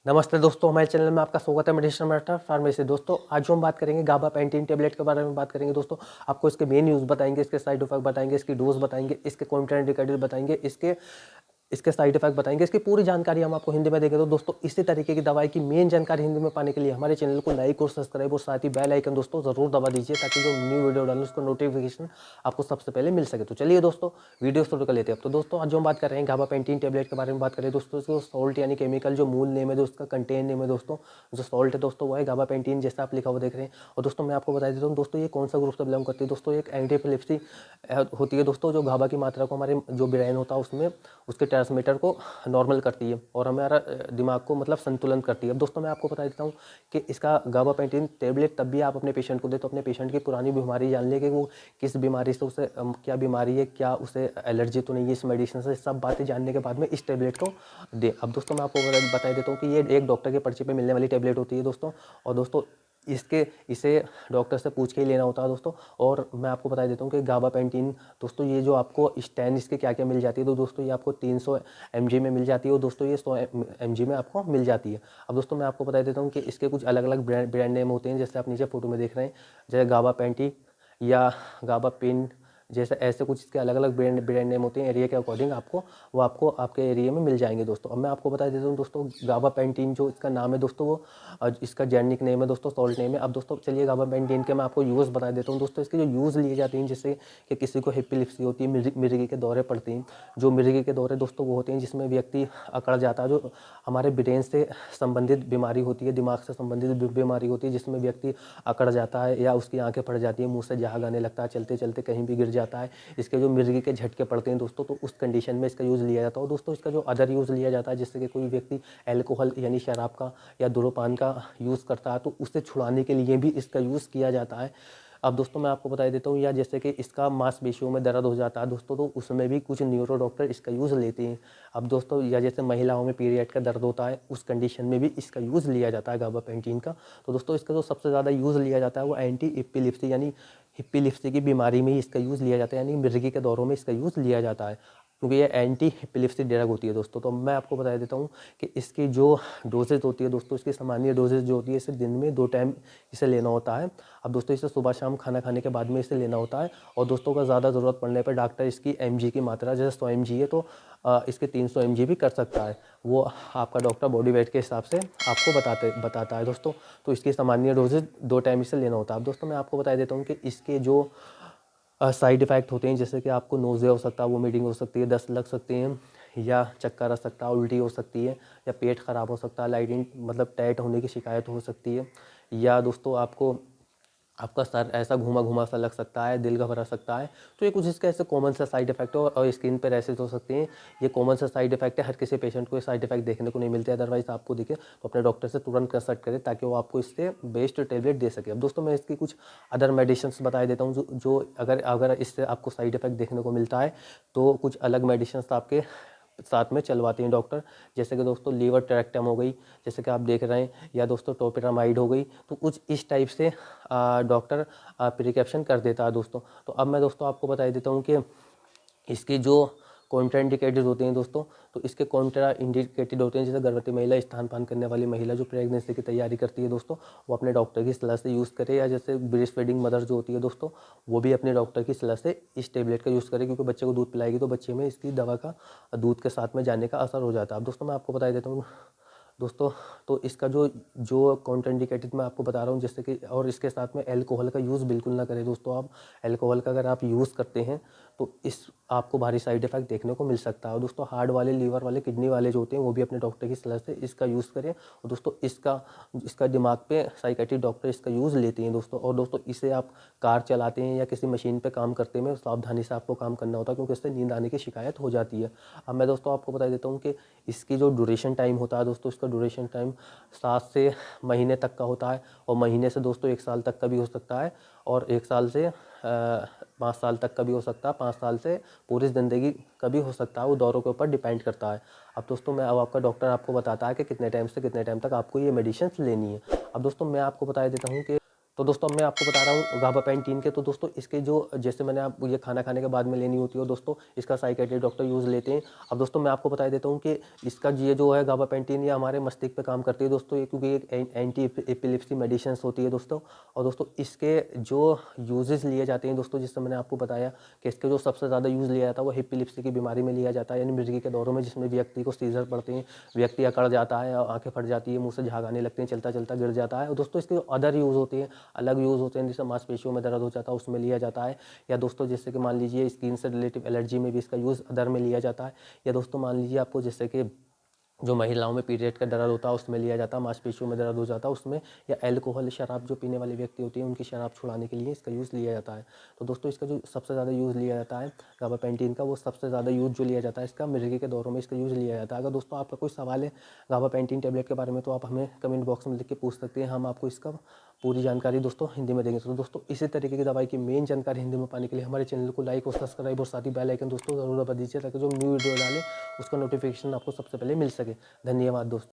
नमस्ते दोस्तों, हमारे चैनल में आपका स्वागत है। Medicine matter pharmacy. दोस्तों आज जो हम बात करेंगे गाबापेंटिन टेबलेट के बारे में बात करेंगे। दोस्तों आपको इसके मेन यूज़ बताएंगे, इसके साइड इफेक्ट बताएंगे, इसकी डोज बताएंगे, इसके कॉन्ट्राइंडिकेटेड बताएंगे, इसके साइड इफेक्ट बताएंगे, इसकी पूरी जानकारी हम आपको हिंदी में देंगे। तो दोस्तों इसी तरीके की दवाई की मेन जानकारी हिंदी में पाने के लिए हमारे चैनल को लाइक और सब्सक्राइब और साथ ही बेल आइकन दोस्तों जरूर दबा दीजिए, ताकि जो न्यू वीडियो डालें उसको नोटिफिकेशन आपको सबसे पहले मिल सके। तो चलिए दोस्तों वीडियो शुरू कर लेते हैं। तो दोस्तों आज जो हम बात कर रहे हैं गाबापेंटिन टेबलेट के बारे में बात करें दोस्तों, इसको सॉल्ट यानी केमिकल जो मूल नेम है दोस्तों, उसका कंटेन नेम है दोस्तों, जो सॉल्ट है दोस्तों वो है गाबापेंटिन, जैसा आप लिखा हुआ देख रहे हैं। और दोस्तों मैं आपको बता देता हूँ दोस्तों ये कौन सा ग्रुप से बिलोंग करती है। दोस्तों एक एंटी एपिलेप्सी होती है दोस्तों, जो गाबा की मात्रा को हमारे जो ब्रेन होता है उसमें उसके ट्रांसमीटर को नॉर्मल करती है और हमारा दिमाग को मतलब संतुलन करती है। अब दोस्तों मैं आपको बता देता हूँ कि इसका गाबापेंटिन टेबलेट तब भी आप अपने पेशेंट को दे तो अपने पेशेंट की पुरानी बीमारी जान ले कि वो किस बीमारी से उसे क्या बीमारी है, क्या उसे एलर्जी तो नहीं है इस मेडिसिन से, सब बातें जानने के बाद में इस टेबलेट को दे। अब दोस्तों मैं आपको बता देता हूँ कि ये एक डॉक्टर के पर्चे पे मिलने वाली टेबलेट होती है दोस्तों। और दोस्तों इसे डॉक्टर से पूछ के ही लेना होता है दोस्तों। और मैं आपको बता देता हूँ कि गाबापेंटिन दोस्तों ये जो आपको स्टैंड इसके क्या क्या मिल जाती है, तो दोस्तों ये आपको 300 mg में मिल जाती है और दोस्तों ये 100 mg में आपको मिल जाती है। अब दोस्तों मैं आपको बता देता हूँ कि इसके कुछ अलग अलग ब्रांड नेम होते हैं, जैसे आप नीचे फोटो में देख रहे हैं, जैसे गाबापेंटी या गाबापिन, जैसे ऐसे कुछ इसके अलग अलग ब्रांड नेम होते हैं। एरिया के अकॉर्डिंग वो आपको आपके एरिया में मिल जाएंगे दोस्तों। अब मैं आपको बता देता हूँ दोस्तों गाबापेंटिन जो इसका नाम है दोस्तों, वो इसका जेनेरिक नेम है दोस्तों, सॉल्ट नेम है। अब दोस्तों चलिए गाबापेंटिन के मैं आपको यूज़ बता देता हूँ दोस्तों। इसके जो यूज़ लिए जाते हैं, जैसे कि किसी को एपिलेप्सी होती है, मिर्गी के दौरे पड़ते हैं। जो मिर्गी के दौरे दोस्तों वो होते हैं जिसमें व्यक्ति अकड़ जाता है, जो हमारे ब्रेन से संबंधित बीमारी होती है, दिमाग से संबंधित बीमारी होती है, जिसमें व्यक्ति अकड़ जाता है या उसकी आंखें फट जाती है, मुंह से जहां आने लगता है, चलते चलते कहीं भी गिर जाता है। इसके जो मिर्गी के झटके पड़ते हैं दोस्तों, तो उस कंडीशन में इसका यूज़ लिया जाता है। और दोस्तों इसका जो अदर यूज़ लिया जाता है, जिससे कि कोई व्यक्ति एल्कोहल यानी शराब का या धूम्रपान का यूज़ करता है, तो उससे छुड़ाने के लिए भी इसका यूज़ किया जाता है। अब दोस्तों मैं आपको बता देता हूँ, या जैसे कि इसका मांसपेशियों में दर्द हो जाता है दोस्तों, तो उसमें भी कुछ न्यूरो डॉक्टर इसका यूज़ लेते हैं। अब दोस्तों या जैसे महिलाओं में पीरियड का दर्द होता है, उस कंडीशन में भी इसका यूज़ लिया जाता है गाबापेंटिन का। तो दोस्तों इसका जो सबसे ज़्यादा यूज़ लिया जाता है वो एंटी एपिलेप्सी यानी एपिलेप्सी की बीमारी में ही इसका यूज़ लिया जाता है, यानी मिर्गी के दौरों में इसका यूज़ लिया जाता है, क्योंकि ये एंटी एपिलेप्सी ड्रग होती है दोस्तों। तो मैं आपको बता देता हूँ कि इसकी जो डोजेज होती है दोस्तों, इसकी सामान्य डोजेज जो होती है, इसे दिन में 2 टाइम इसे लेना होता है। अब दोस्तों इसे सुबह शाम खाना खाने के बाद में इसे लेना होता है। और दोस्तों का ज़्यादा ज़रूरत पड़ने पर डॉक्टर इसकी mg की मात्रा, जैसे 100 mg है तो इसके 300 mg भी कर सकता है। वो आपका डॉक्टर बॉडी वेट के हिसाब से आपको बताता है दोस्तों। तो इसकी सामान्य डोजेज 2 टाइम इसे लेना होता है। अब दोस्तों मैं आपको बता देता हूँ कि इसके जो साइड इफ़ेक्ट होते हैं, जैसे कि आपको नोज़िया हो सकता है, वोमिटिंग हो सकती है, दस्त लग सकते हैं, या चक्कर आ सकता है, उल्टी हो सकती है, या पेट ख़राब हो सकता है, लाइटिंग मतलब टाइट होने की शिकायत हो सकती है, या दोस्तों आपका सर ऐसा घुमा घुमा सा लग सकता है, दिल घबरा सकता है। तो ये कुछ इसके ऐसे कॉमन सा साइड इफेक्ट है। और स्किन पे रैशेज हो सकते हैं, ये कॉमन सा साइड इफेक्ट है। हर किसी पेशेंट को ये साइड इफेक्ट देखने को नहीं मिलते, अदरवाइज आपको दिखे तो अपने डॉक्टर से तुरंत कंसल्ट करें, ताकि वो आपको इससे बेस्ट टैबलेट दे सके। अब दोस्तों मैं इसकी कुछ अदर मेडिसिन बता देता हूँ, जो अगर इससे आपको साइड इफेक्ट देखने को मिलता है, तो कुछ अलग मेडिसिन आपके साथ में चलवाते हैं डॉक्टर। जैसे कि दोस्तों लीवर ट्रैक्टम हो गई, जैसे कि आप देख रहे हैं, या दोस्तों टोपिरामाइड हो गई। तो कुछ इस टाइप से डॉक्टर प्रिस्क्रिप्शन कर देता है दोस्तों। तो अब मैं दोस्तों आपको बता देता हूँ कि इसकी जो कॉन्ट्राइंडिकेटेड होते हैं दोस्तों, तो इसके कॉन्ट्राइंडिकेटेड होते हैं, जैसे गर्भवती महिला, स्तनपान करने वाली महिला जो प्रेगनेंसी की तैयारी करती है दोस्तों, वो अपने डॉक्टर की सलाह से यूज़ करे। या जैसे ब्रेस्ट फीडिंग मदर जो होती है दोस्तों, वो भी अपने डॉक्टर की सलाह से इस टेबलेट का यूज़ करे, क्योंकि बच्चे को दूध पिलाएगी तो बच्चे में इसकी दवा का दूध के साथ में जाने का असर हो जाता है। अब दोस्तों मैं आपको बता देता हूँ दोस्तों, तो इसका जो कॉन्ट्राइंडिकेटेड मैं आपको बता रहा हूँ, जैसे कि, और इसके साथ में अल्कोहल का यूज़ बिल्कुल ना करें दोस्तों। आप अल्कोहल का अगर आप यूज़ करते हैं तो आपको भारी साइड इफेक्ट देखने को मिल सकता है। और दोस्तों हार्ट वाले, लीवर वाले, किडनी वाले जो होते हैं, वो भी अपने डॉक्टर की सलाह से इसका यूज़ करें। और दोस्तों इसका दिमाग पे साइकेट्रिक डॉक्टर इसका यूज़ लेते हैं दोस्तों। और दोस्तों इसे आप कार चलाते हैं या किसी मशीन पे काम करते हैं, सावधानी से आपको काम करना होता है, क्योंकि इससे नींद आने की शिकायत हो जाती है। अब मैं दोस्तों आपको बता देता हूँ कि इसकी जो ड्यूरेशन टाइम होता है दोस्तों, इसका ड्यूरेशन टाइम 7 से महीने तक का होता है, और महीने से दोस्तों 1 साल तक का भी हो सकता है, और 1 साल से 5 साल तक का भी हो सकता है, 5 साल से पूरी ज़िंदगी का भी हो सकता है। वो दौरों के ऊपर डिपेंड करता है। अब दोस्तों अब आपका डॉक्टर आपको बताता है कि कितने टाइम से कितने टाइम तक आपको ये मेडिसिन लेनी है। अब दोस्तों मैं आपको बता देता हूँ कि तो दोस्तों मैं आपको बता रहा हूँ गाबापेंटीन के। तो दोस्तों इसके जो जैसे मैंने आप ये खाना खाने के बाद में लेनी होती है दोस्तों, इसका साइकियाट्रिस्ट डॉक्टर यूज़ लेते हैं। अब दोस्तों मैं आपको बता देता हूँ कि इसका ये जो है गाबापेंटीन, ये हमारे मस्तिष्क पे काम करती है दोस्तों, ये क्योंकि एक एंटी एपिलेप्सी मेडिसिन होती है दोस्तों। और दोस्तों इसके जो यूजेस लिए जाते हैं दोस्तों, जिससे मैंने आपको बताया कि इसके जो सबसे ज़्यादा यूज़ लिया जाता है वो एपिलेप्सी की बीमारी में लिया जाता है, यानी मिर्गी के दौरों में, जिसमें व्यक्ति को सीजर पड़ते हैं, व्यक्ति अकड़ जाता है, आंखें फट जाती है, मुंह से झाग आने लगते हैं, चलता चलता गिर जाता है। और दोस्तों इसके अदर यूज़ होते हैं, अलग यूज़ होते हैं, जैसे मांसपेशियों में दर्द हो जाता है उसमें लिया जाता है, या दोस्तों जैसे कि मान लीजिए स्किन से रिलेटिव एलर्जी में भी इसका यूज़ अदर में लिया जाता है, या दोस्तों मान लीजिए आपको जैसे कि जो महिलाओं में पीरियड का दर्द होता है उसमें लिया जाता है, मांसपेशियों में दर्द हो जाता है उसमें, या अल्कोहल शराब जो पीने वाले व्यक्ति होती हैं उनकी शराब छुड़ाने के लिए इसका यूज़ लिया जाता है। तो दोस्तों इसका जो सबसे ज़्यादा यूज़ लिया जाता है गाबापेंटीन का, वो सबसे ज़्यादा यूज़ जो लिया जाता है इसका मिर्गी के दौरों में इसका यूज़ लिया जाता है। अगर दोस्तों आपका कोई सवाल है गाबापेंटीन टैबलेट के बारे में तो आप हमें कमेंट बॉक्स में लिख के पूछ सकते हैं, हम आपको इसका पूरी जानकारी दोस्तों हिंदी में देंगे। तो दोस्तों इसी तरीके की दवाई की मेन जानकारी हिंदी में पाने के लिए हमारे चैनल को लाइक और सब्सक्राइब और साथ ही बेल आइकन दोस्तों ज़रूर दबा दीजिए, ताकि जो न्यू वीडियो डालें उसका नोटिफिकेशन आपको सबसे पहले मिल सके। धन्यवाद दोस्तों।